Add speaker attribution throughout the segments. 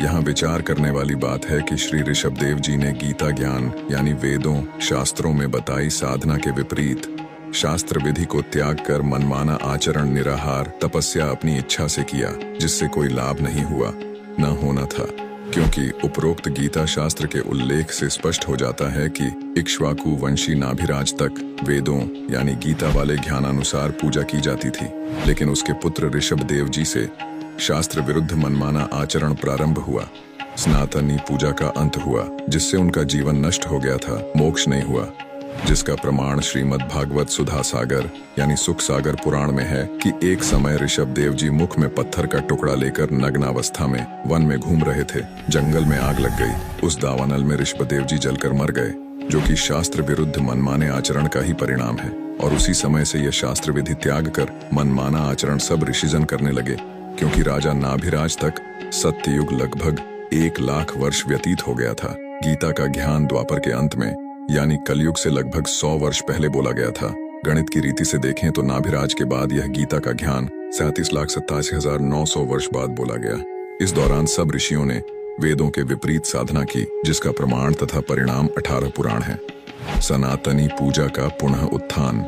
Speaker 1: यहाँ विचार करने वाली बात है कि श्री ऋषभदेव जी ने गीता ज्ञान यानी वेदों शास्त्रों में बताई साधना के विपरीत शास्त्र विधि को त्याग कर मनमाना आचरण निराहार तपस्या अपनी इच्छा से किया, जिससे कोई लाभ नहीं हुआ न होना था। क्योंकि उपरोक्त गीता शास्त्र के उल्लेख से स्पष्ट हो जाता है कि इक्ष्वाकु वंशी नाभिराज तक वेदों यानी गीता वाले ज्ञानानुसार पूजा की जाती थी, लेकिन उसके पुत्र ऋषभदेव जी से शास्त्र विरुद्ध मनमाना आचरण प्रारंभ हुआ। सनातनी पूजा का अंत हुआ, जिससे उनका जीवन नष्ट हो गया था, मोक्ष नहीं हुआ, जिसका प्रमाण श्रीमद् भागवत सुधा सागर यानी सुख सागर पुराण में है कि एक समय ऋषभदेव जी मुख में पत्थर का टुकड़ा लेकर नग्नावस्था में वन में घूम रहे थे। जंगल में आग लग गई, उस दावानल में ऋषभदेव जी जलकर मर गए, जो कि शास्त्र विरुद्ध मनमाने आचरण का ही परिणाम है। और उसी समय से यह शास्त्र विधि त्याग कर मनमाना आचरण सब ऋषिजन करने लगे, क्योंकि राजा नाभिराज तक सत्ययुग लगभग 1 लाख वर्ष व्यतीत हो गया था। गीता का ज्ञान द्वापर के अंत में यानी कलयुग से लगभग 100 वर्ष पहले बोला गया था। गणित की रीति से देखें तो नाभिराज के बाद यह गीता का ज्ञान 37,87,900 वर्ष बाद बोला गया। इस दौरान सब ऋषियों ने वेदों के विपरीत साधना की, जिसका प्रमाण तथा परिणाम 18 पुराण है। सनातनी पूजा का पुनः उत्थान।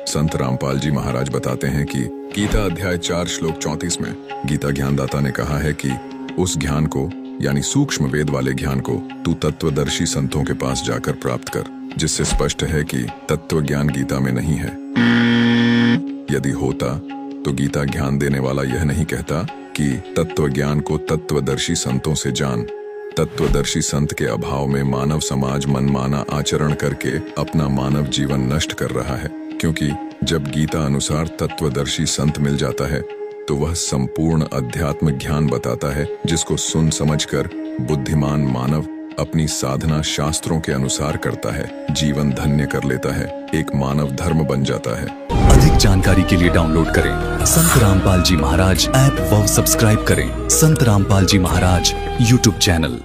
Speaker 1: संत रामपाल जी महाराज बताते हैं कि गीता अध्याय 4 श्लोक 34 में गीता ज्ञानदाता ने कहा है कि उस ज्ञान को यानी सूक्ष्म वेद वाले ज्ञान को तू तत्वदर्शी संतों के पास जाकर प्राप्त कर, जिससे स्पष्ट है कि तत्व ज्ञान गीता में नहीं है। यदि होता तो गीता ज्ञान देने वाला यह नहीं कहता कि तत्व ज्ञान को तत्वदर्शी संतों से जान। तत्वदर्शी संत के अभाव में मानव समाज मनमाना आचरण करके अपना मानव जीवन नष्ट कर रहा है, क्योंकि जब गीता अनुसार तत्वदर्शी संत मिल जाता है तो वह संपूर्ण अध्यात्म ज्ञान बताता है, जिसको सुन समझकर बुद्धिमान मानव अपनी साधना शास्त्रों के अनुसार करता है, जीवन धन्य कर लेता है, एक मानव धर्म बन जाता है।
Speaker 2: अधिक जानकारी के लिए डाउनलोड करें संत रामपाल जी महाराज ऐप व सब्सक्राइब करें संत रामपाल जी महाराज यूट्यूब चैनल।